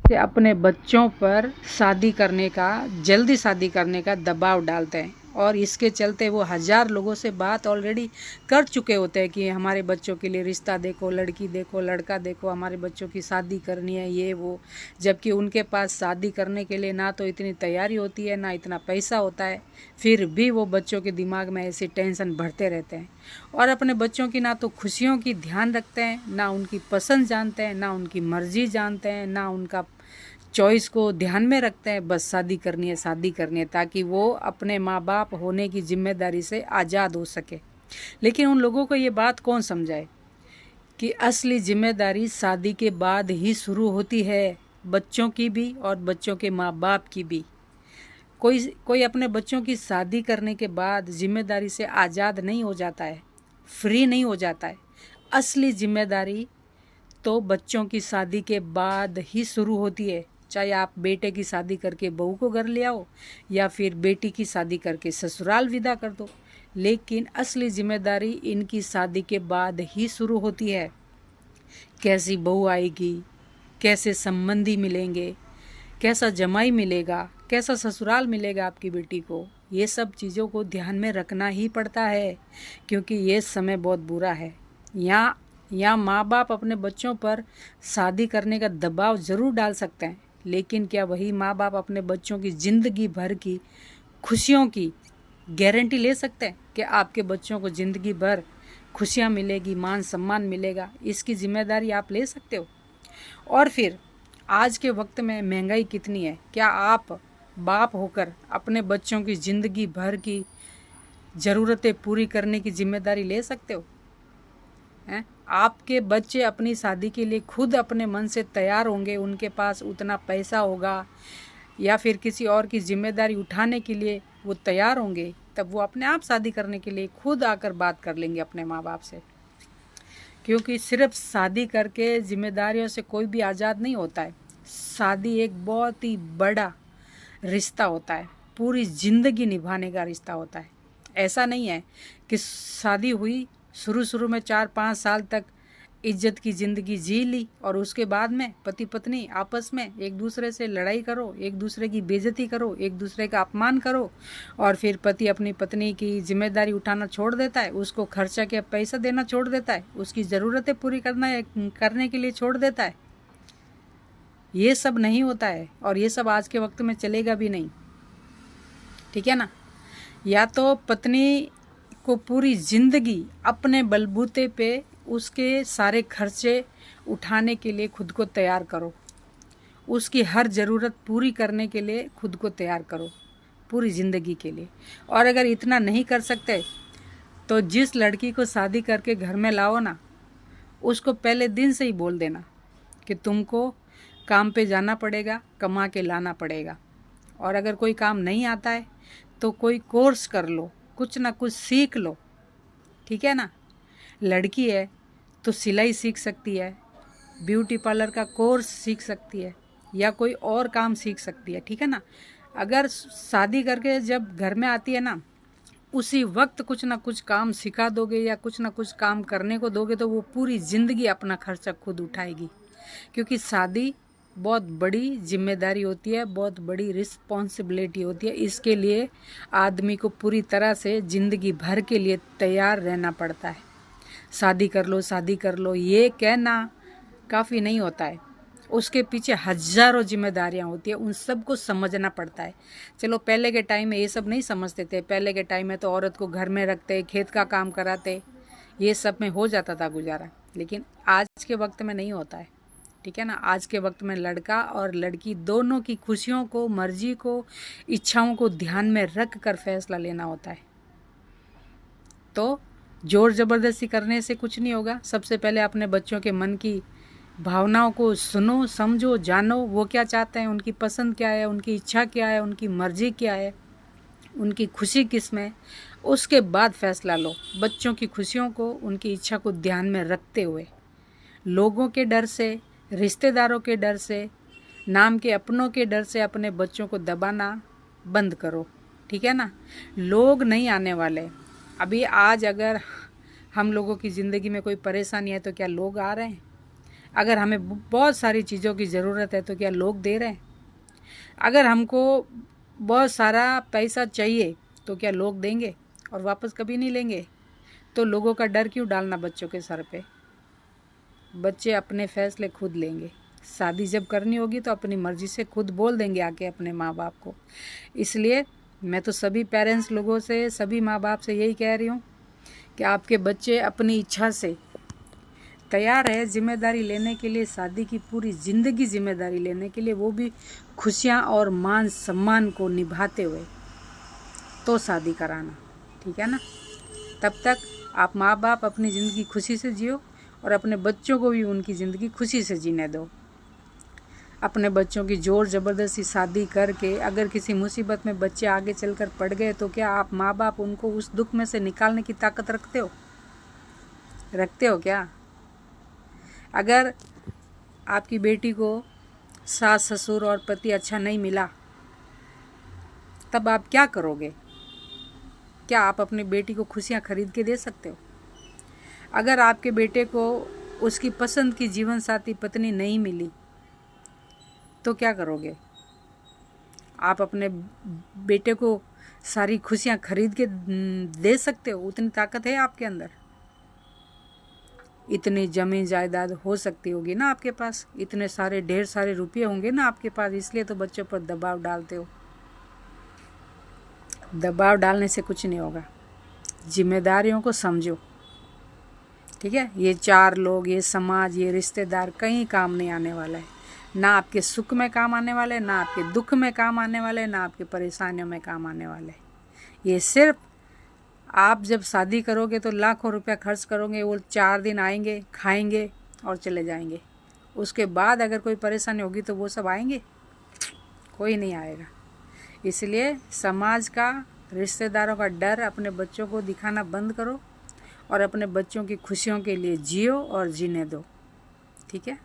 से अपने बच्चों पर जल्दी शादी करने का दबाव डालते हैं और इसके चलते वो 1000 लोगों से बात ऑलरेडी कर चुके होते हैं कि हमारे बच्चों के लिए रिश्ता देखो, लड़की देखो, लड़का देखो, हमारे बच्चों की शादी करनी है, ये वो। जबकि उनके पास शादी करने के लिए ना तो इतनी तैयारी होती है, ना इतना पैसा होता है। फिर भी वो बच्चों के दिमाग में ऐसी टेंशन भरते रहते हैं और अपने बच्चों की ना तो खुशियों की ध्यान रखते हैं, ना उनकी पसंद जानते हैं, ना उनकी मर्जी जानते हैं, ना उनका चॉइस को ध्यान में रखते हैं। बस शादी करनी है ताकि वो अपने माँ बाप होने की जिम्मेदारी से आज़ाद हो सके। लेकिन उन लोगों को ये बात कौन समझाए कि असली जिम्मेदारी शादी के बाद ही शुरू होती है, बच्चों की भी और बच्चों के माँ बाप की भी। कोई अपने बच्चों की शादी करने के बाद जिम्मेदारी से आज़ाद नहीं हो जाता है, फ्री नहीं हो जाता है। असली जिम्मेदारी तो बच्चों की शादी के बाद ही शुरू होती है। चाहे आप बेटे की शादी करके बहू को घर ले आओ या फिर बेटी की शादी करके ससुराल विदा कर दो, लेकिन असली जिम्मेदारी इनकी शादी के बाद ही शुरू होती है। कैसी बहू आएगी, कैसे संबंधी मिलेंगे, कैसा जमाई मिलेगा, कैसा ससुराल मिलेगा आपकी बेटी को, ये सब चीज़ों को ध्यान में रखना ही पड़ता है, क्योंकि ये समय बहुत बुरा है। यहाँ माँ बाप अपने बच्चों पर शादी करने का दबाव ज़रूर डाल सकते हैं, लेकिन क्या वही माँ बाप अपने बच्चों की ज़िंदगी भर की खुशियों की गारंटी ले सकते हैं कि आपके बच्चों को ज़िंदगी भर खुशियाँ मिलेगी, मान सम्मान मिलेगा? इसकी जिम्मेदारी आप ले सकते हो? और फिर आज के वक्त में महंगाई कितनी है, क्या आप बाप होकर अपने बच्चों की ज़िंदगी भर की ज़रूरतें पूरी करने की जिम्मेदारी ले सकते हो? हैं? आपके बच्चे अपनी शादी के लिए खुद अपने मन से तैयार होंगे, उनके पास उतना पैसा होगा या फिर किसी और की जिम्मेदारी उठाने के लिए वो तैयार होंगे, तब वो अपने आप शादी करने के लिए खुद आकर बात कर लेंगे अपने माँ बाप से। क्योंकि सिर्फ शादी करके जिम्मेदारियों से कोई भी आज़ाद नहीं होता है। शादी एक बहुत ही बड़ा रिश्ता होता है, पूरी ज़िंदगी निभाने का रिश्ता होता है। ऐसा नहीं है कि शादी हुई, शुरू में 4-5 साल तक इज्जत की ज़िंदगी जी ली और उसके बाद में पति पत्नी आपस में एक दूसरे से लड़ाई करो, एक दूसरे की बेइज्जती करो, एक दूसरे का अपमान करो, और फिर पति अपनी पत्नी की जिम्मेदारी उठाना छोड़ देता है, उसको खर्चा के पैसा देना छोड़ देता है, उसकी ज़रूरतें पूरी करने के लिए छोड़ देता है। ये सब नहीं होता है और ये सब आज के वक्त में चलेगा भी नहीं, ठीक है ना। या तो पत्नी को पूरी ज़िंदगी अपने बलबूते पे उसके सारे खर्चे उठाने के लिए खुद को तैयार करो, उसकी हर ज़रूरत पूरी करने के लिए खुद को तैयार करो पूरी ज़िंदगी के लिए। और अगर इतना नहीं कर सकते तो जिस लड़की को शादी करके घर में लाओ ना, उसको पहले दिन से ही बोल देना कि तुमको काम पे जाना पड़ेगा, कमा के लाना पड़ेगा, और अगर कोई काम नहीं आता है तो कोई कोर्स कर लो, कुछ ना कुछ सीख लो, ठीक है ना। लड़की है तो सिलाई सीख सकती है, ब्यूटी पार्लर का कोर्स सीख सकती है, या कोई और काम सीख सकती है, ठीक है ना। अगर शादी करके जब घर में आती है ना, उसी वक्त कुछ ना कुछ काम सिखा दोगे या कुछ ना कुछ काम करने को दोगे तो वो पूरी ज़िंदगी अपना खर्चा खुद उठाएगी। क्योंकि शादी बहुत बड़ी जिम्मेदारी होती है, बहुत बड़ी रिस्पॉन्सिबिलिटी होती है। इसके लिए आदमी को पूरी तरह से ज़िंदगी भर के लिए तैयार रहना पड़ता है। शादी कर लो ये कहना काफ़ी नहीं होता है, उसके पीछे हज़ारों जिम्मेदारियां होती है, उन सब को समझना पड़ता है। चलो पहले के टाइम में ये सब नहीं समझते थे, पहले के टाइम में तो औरत को घर में रखते, खेत का काम कराते, ये सब में हो जाता था गुजारा। लेकिन आज के वक्त में नहीं होता है, ठीक है ना। आज के वक्त में लड़का और लड़की दोनों की खुशियों को, मर्जी को, इच्छाओं को ध्यान में रख कर फैसला लेना होता है। तो जोर ज़बरदस्ती करने से कुछ नहीं होगा। सबसे पहले अपने बच्चों के मन की भावनाओं को सुनो, समझो, जानो, वो क्या चाहते हैं, उनकी पसंद क्या है, उनकी इच्छा क्या है, उनकी मर्जी क्या है, उनकी खुशी किस में, उसके बाद फैसला लो। बच्चों की खुशियों को, उनकी इच्छा को ध्यान में रखते हुए, लोगों के डर से, रिश्तेदारों के डर से, नाम के अपनों के डर से अपने बच्चों को दबाना बंद करो, ठीक है ना। लोग नहीं आने वाले। अभी आज अगर हम लोगों की ज़िंदगी में कोई परेशानी है तो क्या लोग आ रहे हैं? अगर हमें बहुत सारी चीज़ों की ज़रूरत है तो क्या लोग दे रहे हैं? अगर हमको बहुत सारा पैसा चाहिए तो क्या लोग देंगे और वापस कभी नहीं लेंगे? तो लोगों का डर क्यों डालना बच्चों के सर पे? बच्चे अपने फैसले खुद लेंगे। शादी जब करनी होगी तो अपनी मर्जी से खुद बोल देंगे आके अपने माँ बाप को। इसलिए मैं तो सभी पेरेंट्स लोगों से, सभी माँ बाप से यही कह रही हूँ कि आपके बच्चे अपनी इच्छा से तैयार है जिम्मेदारी लेने के लिए, शादी की पूरी ज़िंदगी जिम्मेदारी लेने के लिए, वो भी खुशियाँ और मान सम्मान को निभाते हुए, तो शादी कराना, ठीक है ना। तब तक आप माँ बाप अपनी ज़िंदगी खुशी से जियो और अपने बच्चों को भी उनकी ज़िंदगी खुशी से जीने दो। अपने बच्चों की ज़ोर ज़बरदस्ती शादी करके अगर किसी मुसीबत में बच्चे आगे चलकर पड़ गए तो क्या आप माँ बाप उनको उस दुख में से निकालने की ताकत रखते हो? रखते हो क्या? अगर आपकी बेटी को सास ससुर और पति अच्छा नहीं मिला तब आप क्या करोगे? क्या आप अपनी बेटी को खुशियाँ खरीद के दे सकते हो? अगर आपके बेटे को उसकी पसंद की जीवन साथी पत्नी नहीं मिली तो क्या करोगे? आप अपने बेटे को सारी खुशियाँ खरीद के दे सकते हो? उतनी ताकत है आपके अंदर? इतनी जमीन जायदाद हो सकती होगी ना आपके पास, इतने सारे ढेर सारे रुपये होंगे ना आपके पास, इसलिए तो बच्चों पर दबाव डालते हो। दबाव डालने से कुछ नहीं होगा। जिम्मेदारियों को समझो, ठीक है। ये चार लोग, ये समाज, ये रिश्तेदार कहीं काम नहीं आने वाला है। ना आपके सुख में काम आने वाले हैं, ना आपके दुख में काम आने वाले हैं, ना आपकी परेशानियों में काम आने वाले हैं। ये सिर्फ आप जब शादी करोगे तो लाखों रुपया खर्च करोगे, वो 4 दिन आएंगे, खाएंगे और चले जाएंगे। उसके बाद अगर कोई परेशानी होगी तो वो सब आएंगे? कोई नहीं आएगा। इसलिए समाज का, रिश्तेदारों का डर अपने बच्चों को दिखाना बंद करो और अपने बच्चों की खुशियों के लिए जियो और जीने दो, ठीक है।